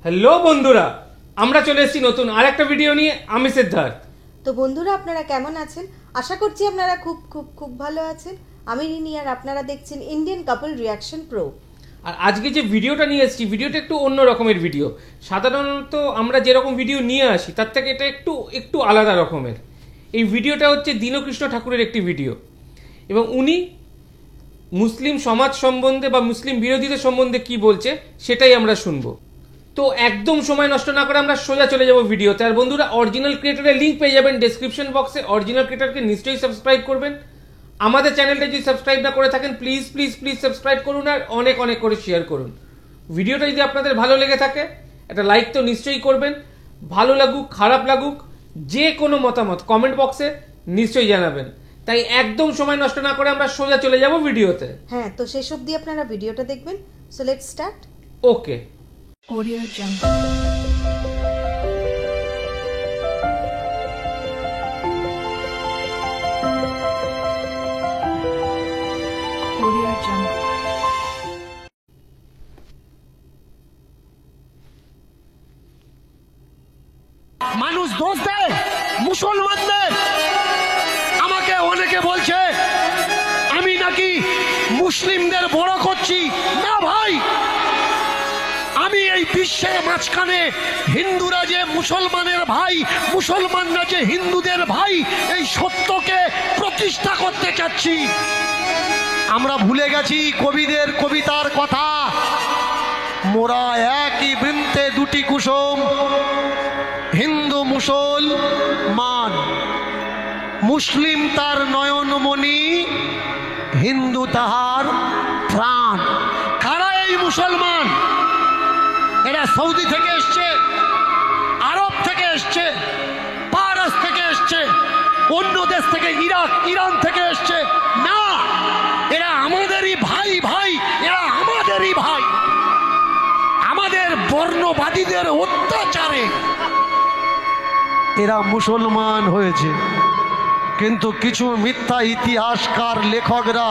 Hello বন্ধুরা, আমরা চলে এসেছি নতুন আরেকটা ভিডিও নিয়ে। আমি সিদ্ধার্থ। তো বন্ধুরা, আপনারা কেমন আছেন? আশা করছি আপনারা খুব খুব খুব ভালো আছেন। আমি রিনি, আর আপনারা দেখছেন ইন্ডিয়ান কাপল রিয়াকশন প্রো। আর আজকে যে ভিডিওটা নিয়ে এসেছি, ভিডিওটা একটু অন্য রকমের ভিডিও। সাধারণত আমরা যেরকম ভিডিও নিয়ে আসি তার থেকে এটা একটু আলাদা রকমের। এই ভিডিওটা হচ্ছে দীনকৃষ্ণ ঠাকুরের একটি ভিডিও, এবং উনি মুসলিম সমাজ সম্বন্ধে বা মুসলিম বিরোধীদের সম্বন্ধে কি বলছে সেটাই আমরা শুনবো। তো একদম সময় নষ্ট না করে আমরা সোজা চলে যাব ভিডিওতে। আর বন্ধুরা, অরিজিনাল ক্রিয়েটরের লিঙ্ক পেয়ে যাবেন ডেসক্রিপশন বক্সে। অরিজিনাল ক্রিয়েটরকে নিশ্চয়ই সাবস্ক্রাইব করবেন। আমাদের চ্যানেলটা যদি সাবস্ক্রাইব না করে থাকেন, প্লিজ প্লিজ প্লিজ সাবস্ক্রাইব করুন আর অনেক অনেক করে শেয়ার করুন। ভিডিওটা যদি আপনাদের ভালো লেগে থাকে একটা লাইক তো নিশ্চয়ই করবেন। ভালো লাগুক খারাপ লাগুক, যে কোনো মতামত কমেন্ট বক্সে নিশ্চয়ই জানাবেন। তাই একদম সময় নষ্ট না করে আমরা সোজা চলে যাব ভিডিওতে। হ্যাঁ, তো শেষ অবধি আপনারা ভিডিওটা দেখবেন। So let's start. Okay. Audio Jungle. Audio Jungle. মানুষ দোষ দেয় মুসলমানদের। আমাকে অনেকে বলছে আমি নাকি মুসলিমদের বড় করছি। না ভাই, আমি এই বিশ্বের মাঝখানে হিন্দুরা যে মুসলমানের ভাই, মুসলমানরা যে হিন্দুদের ভাই, এই সত্যকে প্রতিষ্ঠা করতে চাচ্ছি। আমরা ভুলে গেছি কবিদের কবিতার কথা, মোরা একই বৃন্তে দুটি কুসুম, হিন্দু মুসলমান। মুসলিম তার নয়নমণি, হিন্দু তাহার প্রাণ। কারা এই মুসলমান? এরা সৌদি থেকে এসছে, আরব থেকে এসছে, পারস থেকে এসছে, অন্য দেশ থেকে, ইরাক ইরান থেকে এসছে। না, এরা আমাদেরই ভাই। ভাই, এরা আমাদেরই ভাই। আমাদের বর্ণবাদীদের অত্যাচারে এরা মুসলমান হয়েছে। কিন্তু কিছু মিথ্যা ইতিহাসকার লেখকরা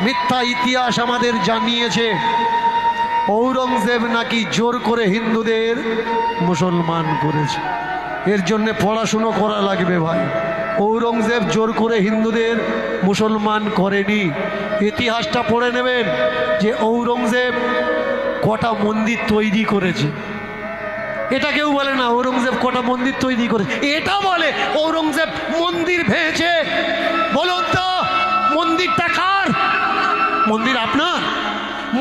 মিথ্যা ইতিহাস আমাদের জানিয়েছে ঔরঙ্গজেব নাকি জোর করে হিন্দুদের মুসলমান করেছে। এর জন্য পড়াশুনো করা লাগবে ভাই। ঔরঙ্গজেব জোর করে হিন্দুদের মুসলমান করেনি। ইতিহাসটা পড়ে নেবেন যে ঔরঙ্গজেব কটা মন্দির তৈরি করেছে। এটা কেউ বলে না ঔরঙ্গজেব কটা মন্দির তৈরি করে, এটা বলে ঔরঙ্গজেব মন্দির ভেঙেছে। বলুন তো, মন্দিরটা কার? মন্দির আপনার?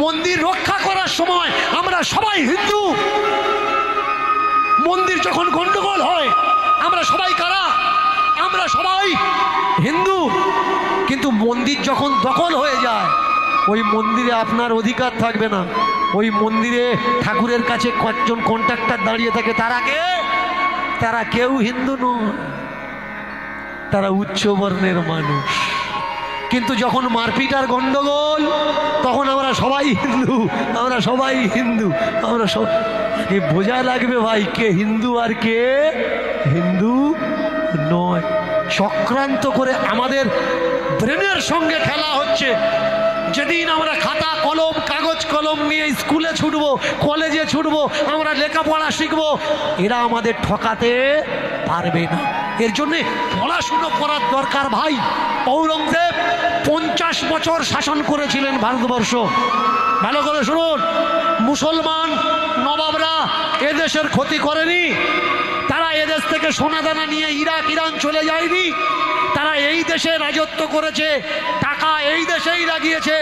মন্দির রক্ষা করার সময় আমরা সবাই হিন্দু। মন্দির যখন গন্ডগোল হয় আমরা সবাই কারা? আমরা সবাই হিন্দু। কিন্তু মন্দির যখন দখল হয়ে যায়, ওই মন্দিরে আপনার অধিকার থাকবে না। ওই মন্দিরে ঠাকুরের কাছে কয়েকজন কন্ট্রাক্টর দাঁড়িয়ে থাকে। তারা কে? তারা কেউ হিন্দু নয়, তারা উচ্চ বর্ণের মানুষ। কিন্তু যখন মারপিট আর গন্ডগোল, তখন আমরা সবাই হিন্দু, আমরা সবাই হিন্দু, আমরা সব বোঝা লাগবে ভাই কে হিন্দু আর কে হিন্দু নয়। চক্রান্ত করে আমাদের ব্রেনের সঙ্গে খেলা হচ্ছে। যেদিন আমরা খাতা কলম কাগজ কলম নিয়ে স্কুলে ছুটবো, কলেজে ছুটবো, আমরা লেখাপড়া শিখবো, এরা আমাদের ঠকাতে পারবে না। এর জন্যে পড়াশুনো করার দরকার ভাই। ঔরঙ্গজেব 50 বছর শাসন করেছিলেন ভারতবর্ষ। ভালো করে শুনুন, মুসলমান নবাবরা এদেশের ক্ষতি করেনি। তারা এদেশ থেকে সোনাদানা নিয়ে ইরাক ইরান চলে যায়নি। তারা এই দেশে রাজত্ব করেছে, টাকা এই দেশেই লাগিয়েছে।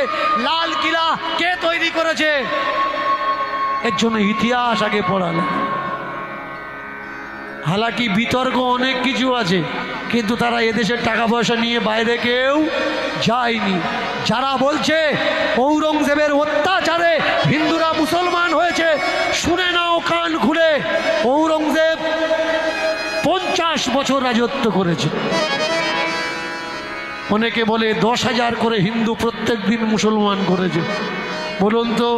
লাল কিলা কে তৈরি করেছে? এর জন্য ইতিহাস আগে পড়ালো। হালাকি বিতর্ক অনেক কিছু আছে, কিন্তু তারা এদেশের টাকা পয়সা নিয়ে বাইরে কেউ যায়নি। যারা বলছে ঔরঙ্গজেবের অত্যাচারে হিন্দুরা মুসলমান হয়েছে, শুনে নাও কান খুলে, ঔরঙ্গজেব 50 বছর রাজত্ব করেছে। অনেকে বলে 10,000 করে হিন্দু প্রত্যেক দিন মুসলমান করেছে। বলুন তো,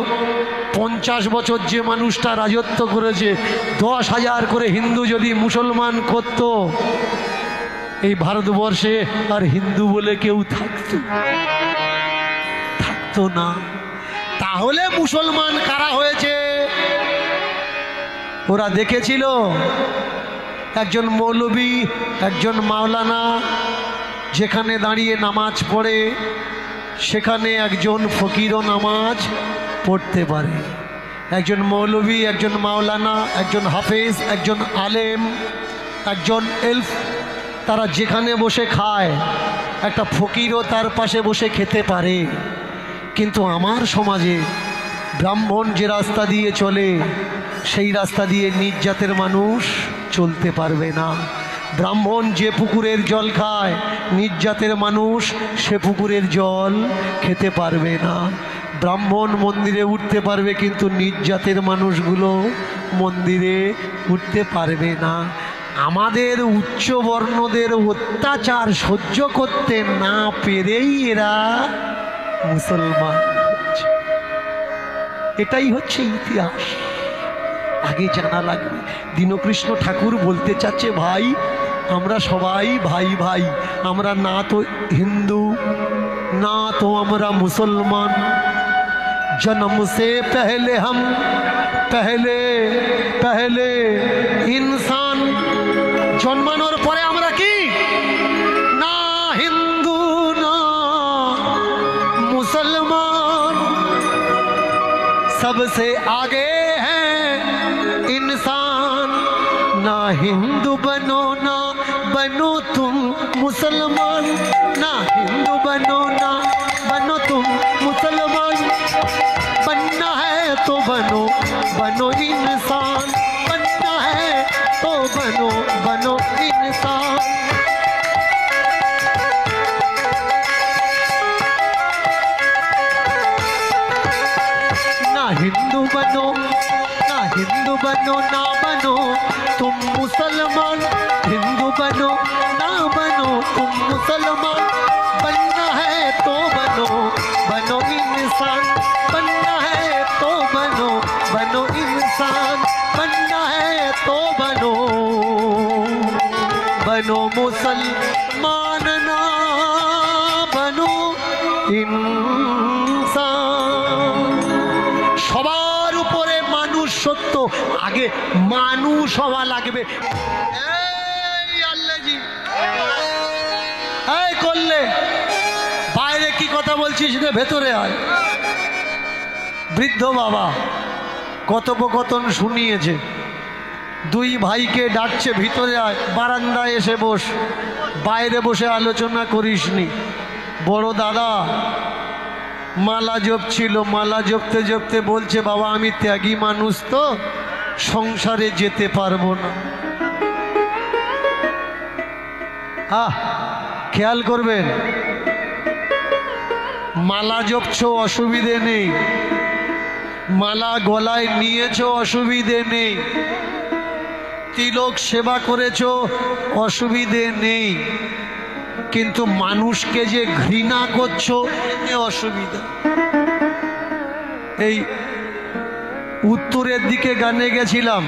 50 বছর যে মানুষটা রাজত্ব করেছে, 10,000 করে হিন্দু যদি মুসলমান করত, এই ভারতবর্ষে আর হিন্দু বলে কেউ থাকতো না। তাহলে মুসলমান কারা হয়েছে? ওরা দেখেছিল একজন মৌলবী, একজন মাওলানা যেখানে দাঁড়িয়ে নামাজ পড়ে সেখানে একজন ফকিরও নামাজ পড়তে পারে। একজন মৌলবী, একজন মাওলানা, একজন হাফেজ, একজন আলেম, একজন এলফ, তারা যেখানে বসে খায় একটা ফকিরও তার পাশে বসে খেতে পারে। কিন্তু আমার সমাজে ব্রাহ্মণ যে রাস্তা দিয়ে চলে সেই রাস্তা দিয়ে নিজ জাতের মানুষ চলতে পারবে না। ব্রাহ্মণ যে পুকুরের জল খায় নিজ জাতের মানুষ সে পুকুরের জল খেতে পারবে না। ব্রাহ্মণ মন্দিরে উঠতে পারবে কিন্তু নিজ জাতের মানুষগুলো মন্দিরে উঠতে পারবে না। আমাদের উচ্চ বর্ণদের অত্যাচার সহ্য করতে না পেরেই এরা মুসলমান। এটাই হচ্ছে ইতিহাস, আগে জানা লাগবে। দীনকৃষ্ণ ঠাকুর বলতে চাচ্ছে ভাই আমরা সবাই ভাই ভাই, আমরা না তো হিন্দু না তো আমরা মুসলমান। जन्म से पहले हम पहले पहले इंसान, जन्मानोर परे আমরা কি না হিন্দু না मुसलमान, सबसे आगे हैं इंसान। ना हिंदू बनो ना बनो तुम मुसलमान, ना हिंदू बनो ना बनो तुम मुसलमान। बनना है तो बनो बनो इंसान, बनना है तो बनो बनो इंसान। ना हिंदू बनो ना हिंदू बनो ना बनो तुम मुसलमान, हिंदू बनो ना बनो तुम मुसलमान। बनना है तो बनो बनो इंसान, बनना है तो बनो बनो इंसान, बनना है तो बनो बनो मुसलमान ना बनो इंसान। সবার উপরে মানুষ সত্য, আগে মানুষ হওয়া লাগবে। এই আল্লাহজি এই করলে বাইরে কি কথা বলছিস রে, ভেতরে আয়। বৃদ্ধ বাবা কথোপকথন শুনিয়েছে, দুই ভাইকে ডাকছে ভিতরে আয়, বারান্দায় এসে বস, বাইরে বসে আলোচনা করিসনি। বড় দাদা মালা জপছিল, মালা জপতে জপতে বলছে বাবা আমি ত্যাগী মানুষ তো সংসারে যেতে পারবো না। খেয়াল করবেন, মালা জপছো অসুবিধে নেই, মালা গলায় নিয়েছো অসুবিধে নেই, তিলক সেবা করেছো অসুবিধে নেই, কিন্তু মানুষকে যে ঘৃণা করছো এতে অসুবিধা। এই উত্তরের দিকে গানে গেছিলাম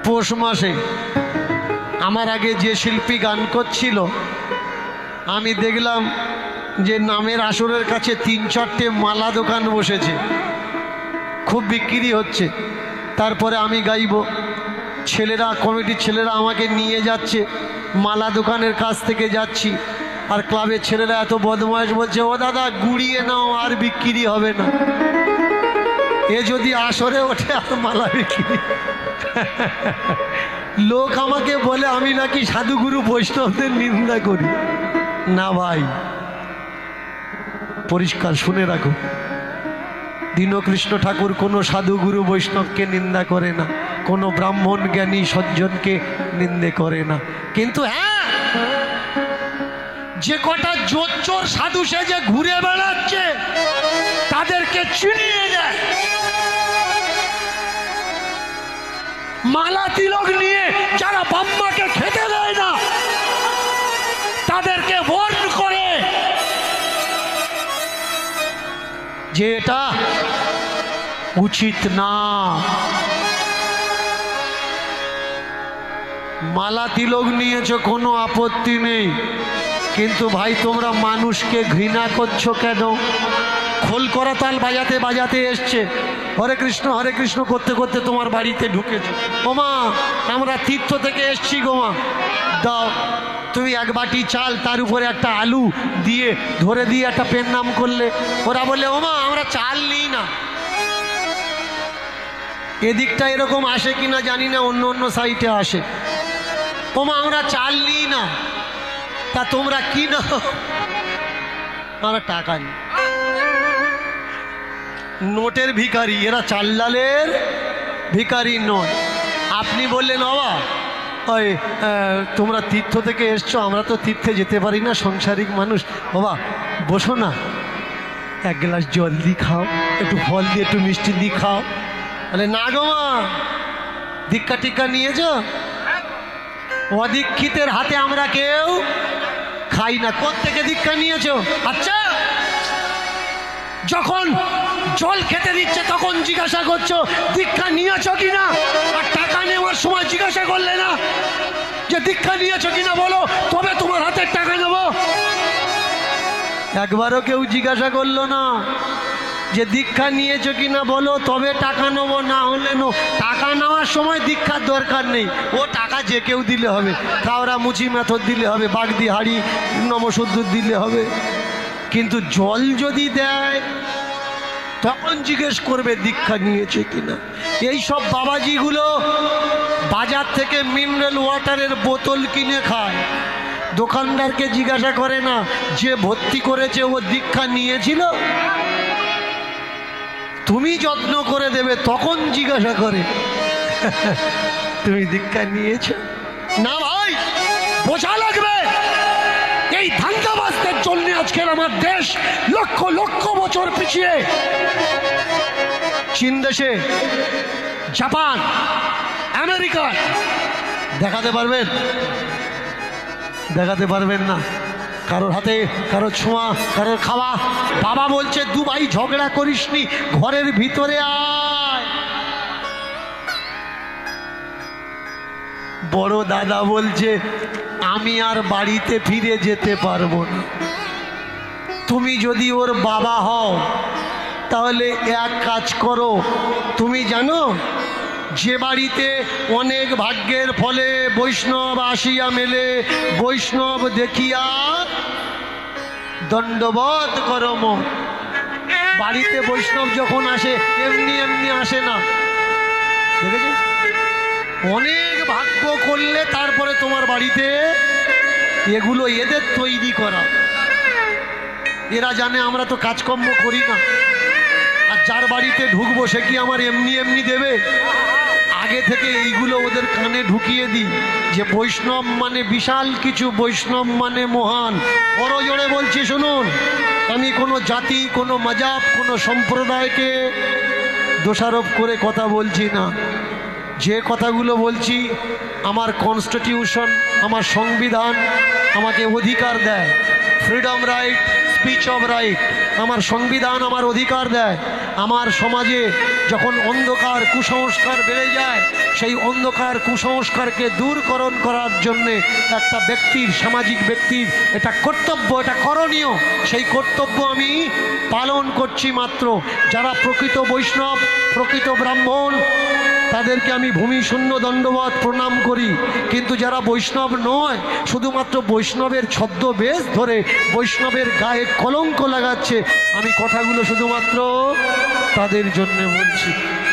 পৌষ মাসে, আমার আগে যে শিল্পী গান করছিল আমি দেখলাম যে নামের আসরের কাছে 3-4টে মালা দোকান বসেছে, খুব বিক্রি হচ্ছে। তারপরে আমি গাইব, ছেলেরা কমিটির ছেলেরা আমাকে নিয়ে যাচ্ছে, মালা দোকানের কাছ থেকে যাচ্ছি, আর ক্লাবের ছেলেরা এত বদমাইশ বলছে ও দাদা গুড়িয়ে নাও আর বিক্রি হবে না, এ যদি আসরে ওঠে আর মালা বিক্রি। লোক আমাকে বলে আমি নাকি সাধুগুরু বৈষ্ণবদের নিন্দা করি। না ভাই, পরিষ্কার শুনে রাখো, দীনকৃষ্ণ ঠাকুর কোনো সাধুগুরু বৈষ্ণবকে নিন্দা করে না, কোনো ব্রাহ্মণ জ্ঞানী সজ্জনকে নিন্দে করে না। কিন্তু হ্যাঁ, যে কটা জোচ্চোর সাধু সেজে ঘুরে বেড়াচ্ছে তাদেরকে চিনিয়ে দেয়, মালা তিলক নিয়ে যারা বাম্মাকে খেতে দেয় না তাদেরকে ওয়ার্ন করে যে এটা উচিত না। মালা তিলক নিয়েছো কোনো আপত্তি নেই, কিন্তু ভাই তোমরা মানুষকে ঘৃণা করছো কেন? খোল করা তাল বাজাতে বাজাতে এসছে, হরে কৃষ্ণ করতে করতে তোমার বাড়িতে ঢুকেছো। ওমা আমরা তীর্থ থেকে এসছি গোমা, দাও তুমি এক বাটি চাল, তার উপরে একটা আলু দিয়ে ধরে দিয়ে একটা পেন নাম করলে। ওরা বললে ওমা আমরা চাল নিই না। এদিকটা এরকম আসে কিনা জানি না, অন্য অন্য সাইটে আসে। ওমা আমরা চাল নিই না, তা তোমরা কি নাও? আমরা টাকা নিই। নোটের ভিখারি, এরা চাল ডালের ভিখারি নয়। আপনি বললেন বাবা ওই তোমরা তীর্থ থেকে এসছো, আমরা তো তীর্থে যেতে পারি না, সংসারিক মানুষ। বাবা বসো না, এক গ্লাস জল দিয়ে খাও, একটু ফল দিয়ে একটু মিষ্টি দিয়ে খাও। বলে না গো মা, দীক্ষা টিক্ষা নিয়েছ? অদীক্ষিতের হাতে আমরা কেউ খাই না। কোত্থেকে দীক্ষা নিয়েছো? আচ্ছা যখন জল খেতে দিচ্ছে তখন জিজ্ঞাসা করছো দীক্ষা নিয়েছো কিনা, আর টাকা নেওয়ার সময় জিজ্ঞাসা করলে না যে দীক্ষা নিয়েছো কিনা বলো, তবে তোমার হাতের টাকা নেবো। একবারও কেউ জিজ্ঞাসা করলো না যে দীক্ষা নিয়েছো কিনা বলো, তবে টাকা নেবো, না হলে নো। টাকা নেওয়ার সময় দীক্ষার দরকার নেই, ও টাকা যে কেউ দিলে হবে। কাওরা মুচি মেথর দিলে হবে, বাগদি হাড়ি নমসূদ্র দিলে হবে। কিন্তু জল যদি দেয় তখন জিজ্ঞেস করবে দীক্ষা নিয়েছে কিনা। এই সব বাবাজিগুলো বাজার থেকে মিনারেল ওয়াটারের বোতল কিনে খায়, দোকানদারকে জিজ্ঞাসা করে না যে ভর্তি করেছে ও দীক্ষা নিয়েছিল। তুমি যত্ন করে দেবে তখন জিজ্ঞাসা করে তুমি দীক্ষা নিয়েছ না। ভাই বোঝা লাগবে, এই ধান্দাবাজদের জন্য আজকের আমার দেশ লক্ষ লক্ষ বছর পিছিয়ে। চীন দেশে, জাপান, আমেরিকা দেখাতে পারবেন? দেখাতে পারবেন না। কারোর হাতে কারোর ছোঁয়া, কারোর খাওয়া। বাবা বলছে দুবাই ঝগড়া করিসনি, ঘরের ভিতরে আয়। বড় দাদা বলছে আমি আর বাড়িতে ফিরে যেতে পারবো না। তুমি যদি ওর বাবা হও তাহলে এক কাজ করো, তুমি জানো যে বাড়িতে অনেক ভাগ্যের ফলে বৈষ্ণব আসিয়া মেলে, বৈষ্ণব দেখিয়া দণ্ডবোধ করম। বাড়িতে বৈষ্ণব যখন আসে এমনি এমনি আসে না, দেখেছো? অনেক ভাগ্য করলে তারপরে তোমার বাড়িতে এগুলো এদের তৈরি করা। এরা জানে আমরা তো কাজকর্ম করি না, আর যার বাড়িতে ঢুকবো সে কি আমার এমনি এমনি দেবে? আগে থেকে এইগুলো ওদের কানে ঢুকিয়ে দিই যে বৈষ্ণব মানে বিশাল কিছু, বৈষ্ণব মানে মহান। বড় জোরে বলছি শুনুন, আমি কোনো জাতি, কোনো মাজাব, কোনো সম্প্রদায়কে দোষারোপ করে কথা বলছি না। যে কথাগুলো বলছি আমার কনস্টিটিউশন, আমার সংবিধান আমাকে অধিকার দেয়। Freedom right, speech of right, আমার সংবিধান আমার অধিকার দেয়। আমার সমাজে যখন অন্ধকার কুসংস্কার বেড়ে যায়, সেই অন্ধকার কুসংস্কারকে দূরকরণ করার জন্যে একটা ব্যক্তির, সামাজিক ব্যক্তির এটা কর্তব্য, এটা করণীয়। সেই কর্তব্য আমি পালন করছি মাত্র। যারা প্রকৃত বৈষ্ণব, প্রকৃত ব্রাহ্মণ, তাদেরকে আমি ভূমি শূন্য দণ্ডবত প্রণাম করি। কিন্তু যারা বৈষ্ণব নয়, শুধুমাত্র বৈষ্ণবের ছদ্মবেশ ধরে বৈষ্ণবের গায়ে কলঙ্ক লাগাচ্ছে, আমি কথাগুলো শুধুমাত্র তাদের জন্য বলছি।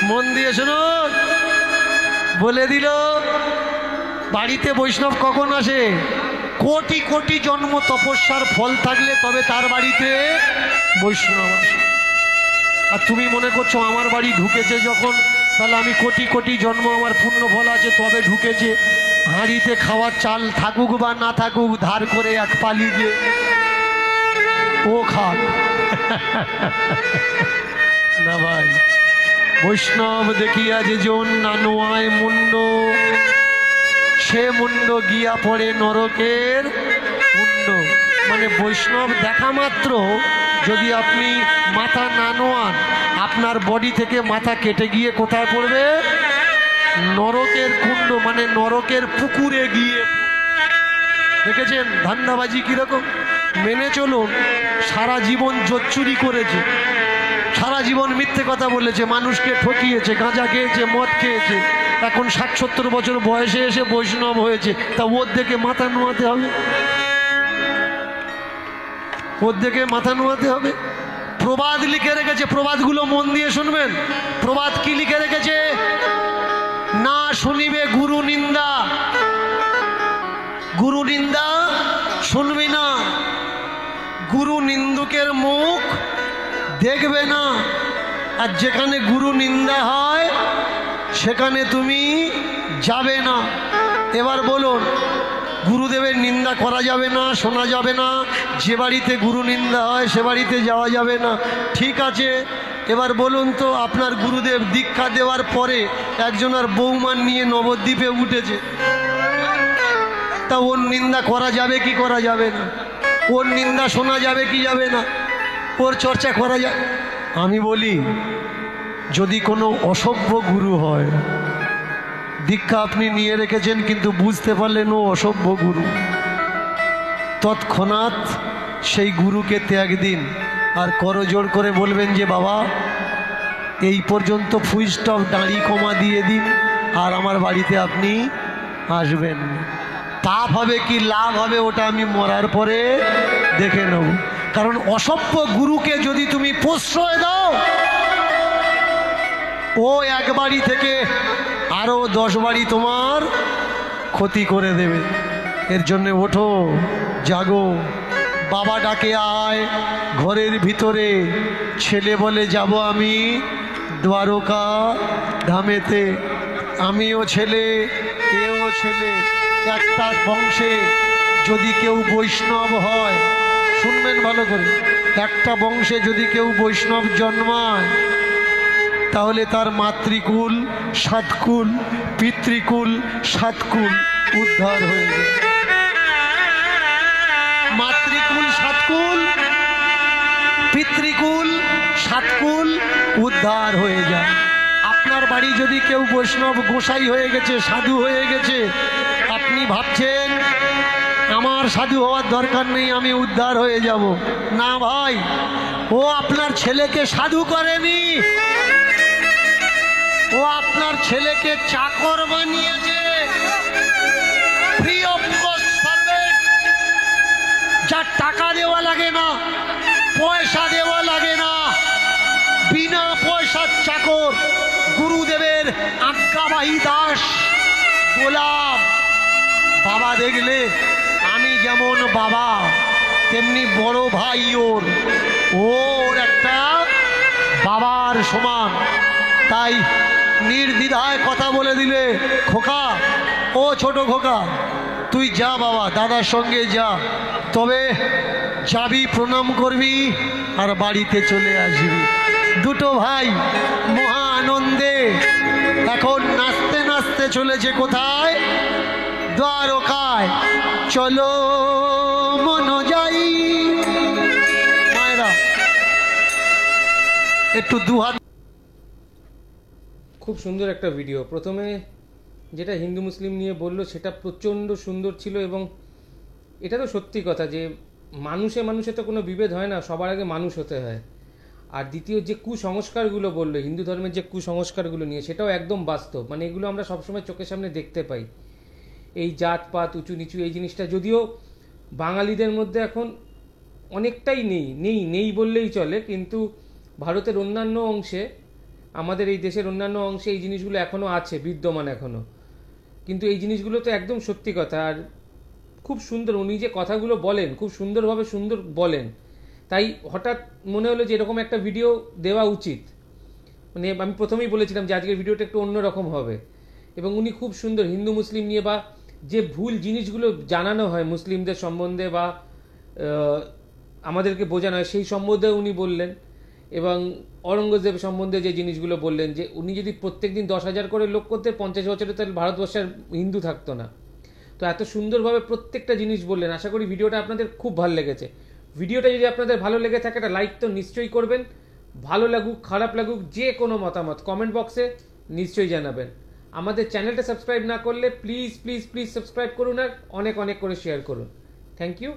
মন দিয়ে শুনুন, বলে দিল বাড়িতে বৈষ্ণব কখন আসে? কোটি কোটি জন্ম তপস্যার ফল থাকলে তবে তার বাড়িতে বৈষ্ণব আসে। আর তুমি মনে করছো আমার বাড়ি ঢুকেছে যখন, তাহলে আমি কোটি কোটি জন্ম আমার পূর্ণ ফল আছে তবে ঢুকেছে। হাঁড়িতে খাওয়ার চাল থাকুক বা না থাকুক, ধার করে এক পালি যে ও খাক না ভাই। বৈষ্ণব দেখিয়া যে জন না নোয়ায় মুন্ড, সে মুন্ড গিয়া পড়ে নরকের মুন্ড। মানে বৈষ্ণব দেখা মাত্র যদি আপনি মাথা না নোয়ান, আপনার বডি থেকে মাথা কেটে গিয়ে কোথায় পড়বে? নরকের কুণ্ড, মানে নরকের পুকুরে গিয়ে। দেখেছেন ধান্দাবাজি কিরকম? মেনে চলুন, সারা জীবন জোচ্চুরি করেছে, সারা জীবন মিথ্যে কথা বলেছে, মানুষকে ঠকিয়েছে, গাঁজা খেয়েছে, মদ খেয়েছে, এখন 60-70 বছর বয়সে এসে বৈষ্ণব হয়েছে, তা ওর দিকে মাথা নোয়াতে হবে, ওর দিকে মাথা নোয়াতে হবে। প্রবাদ লিখে রেখেছে, প্রবাদগুলো মন দিয়ে শুনবেন। প্রবাদ কি লিখে রেখেছে? না শুনিবে গুরু নিন্দা, গুরু নিন্দা শুনবি না, গুরু নিন্দুকের মুখ দেখবে না, আর যেখানে গুরু নিন্দা হয় সেখানে তুমি যাবে না। এবার বলুন, গুরুদেবের নিন্দা করা যাবে না, শোনা যাবে না, যে বাড়িতে গুরু নিন্দা হয় সে বাড়িতে যাওয়া যাবে না, ঠিক আছে। এবার বলুন তো, আপনার গুরুদেব দীক্ষা দেওয়ার পরে একজনের বৌমান নিয়ে নবদ্বীপে উঠেছে, তা ওর নিন্দা করা যাবে কি করা যাবে না? ওর নিন্দা শোনা যাবে কি যাবে না? ওর চর্চা করা যাবে? আমি বলি, যদি কোনো অসভ্য গুরু হয়, দীক্ষা আপনি নিয়ে রেখেছেন কিন্তু বুঝতে পারলেন ও অসভ্য গুরু, তৎক্ষণাৎ সেই গুরুকে ত্যাগ দিন আর করজোড় করে বলবেন যে বাবা এই পর্যন্ত ফুল স্টপ, দাঁড়ি কমা দিয়ে দিন, আর আমার বাড়িতে আপনি আসবেন। পাপ হবে কি লাভ হবে ওটা আমি মরার পরে দেখে নেব। কারণ অসভ্য গুরুকে যদি তুমি প্রশ্রয় দাও, ও এক বাড়ি থেকে আরো 10 বাড়ি তোমার ক্ষতি করে দেবে। এর জন্য ওঠো, জাগো, বাবা ডাকে আয়। ঘরের ভিতরে ছেলে বলে যাব আমি দ্বারকা ধামেতে, আমিও ছেলে, এও ছেলে। একটা বংশে যদি কেউ বৈষ্ণব হয়, শুনবেন ভালো করে, একটা বংশে যদি কেউ বৈষ্ণব জন্মায়, তাহলে তার মাতৃকুল 7 কুল, পিতৃকুল 7 কুল উদ্ধার হয়ে যায়। মাতৃকুল 7 কুল, পিতৃকুল 7 কুল উদ্ধার হয়ে যায়। আপনার বাড়ি যদি কেউ বৈষ্ণব গোসাই হয়ে গেছে, সাধু হয়ে গেছে, আপনি ভাবছেন আমার সাধু হওয়ার দরকার নেই, আমি উদ্ধার হয়ে যাব। না ভাই, ও আপনার ছেলেকে সাধু করেনি, ও আপনার ছেলেকে চাকর বানিয়েছে, ফ্রি অফ কস্ট সার্ভেন্ট, যার টাকা দেওয়া লাগে না, পয়সা দেওয়া লাগে না, বিনা পয়সার চাকর, গুরুদেবের আজ্ঞাবাহী দাস, গোলাম। বাবা দেখলে আমি যেমন বাবা, তেমনি বড় ভাই ওর একটা বাবার সমান। তাই নির্দ্বিধায় কথা বলে দিলে, খোকা, ও ছোট খোকা, তুই যা বাবা, দাদার সঙ্গে যা, তবে যাবি, প্রণাম করবি আর বাড়িতে চলে আসবি। দুটো ভাই মহা আনন্দে এখন নাচতে নাচতে চলেছে কোথায়? দ্বারকায়। চলো মন যাই। মায়েরা একটু দুহাত। খুব সুন্দর একটা ভিডিও। প্রথমে যেটা হিন্দু মুসলিম নিয়ে বললো সেটা প্রচণ্ড সুন্দর ছিল, এবং এটা তো সত্যি কথা যে মানুষে মানুষে তো কোনো বিভেদ হয় না, সবার আগে মানুষ হতে হয়। আর দ্বিতীয় যে কুসংস্কারগুলো বললো হিন্দু ধর্মের, যে কুসংস্কারগুলো নিয়ে, সেটাও একদম বাস্তব। মানে এগুলো আমরা সবসময় চোখের সামনে দেখতে পাই। এই জাতপাত, উঁচু নিচু, এই জিনিসটা যদিও বাঙালিদের মধ্যে এখন অনেকটাই নেই বললেই চলে, কিন্তু ভারতের অন্যান্য অংশে, আমাদের এই দেশের অন্যান্য অংশে এই জিনিসগুলো এখনও আছে, বিদ্যমান এখনও। কিন্তু এই জিনিসগুলো তো একদম সত্যি কথা। আর খুব সুন্দর উনি যে কথাগুলো বলেন, খুব সুন্দরভাবে বলেন। তাই হঠাৎ মনে হলো যে এরকম একটা ভিডিও দেওয়া উচিত। মানে আমি প্রথমেই বলেছিলাম যে আজকের ভিডিওটা একটু অন্যরকম হবে, এবং উনি খুব সুন্দর হিন্দু মুসলিম নিয়ে, বা যে ভুল জিনিসগুলো জানানো হয় মুসলিমদের সম্বন্ধে বা আমাদেরকে বোঝানো হয় সেই সম্বন্ধে উনি বললেন। এবং ঔরঙ্গজেব সম্বন্ধে যে জিনিসগুলো বললেন, যে উনি যদি প্রত্যেকদিন 10,000 করে লোক করতে 50 বছরে, তাহলে ভারতবর্ষের হিন্দু থাকতো না। তো এত সুন্দরভাবে প্রত্যেকটা জিনিস বললেন। আশা করি ভিডিওটা আপনাদের খুব ভালো লেগেছে। ভিডিওটা যদি আপনাদের ভালো লেগে থাকে, একটা লাইক তো নিশ্চয়ই করবেন। ভালো লাগুক খারাপ লাগুক, যে কোনো মতামত কমেন্ট বক্সে নিশ্চয়ই জানাবেন। আমাদের চ্যানেলটা সাবস্ক্রাইব না করলে প্লিজ প্লিজ প্লিজ সাবস্ক্রাইব করুন, আর অনেক অনেক করে শেয়ার করুন। Thank you.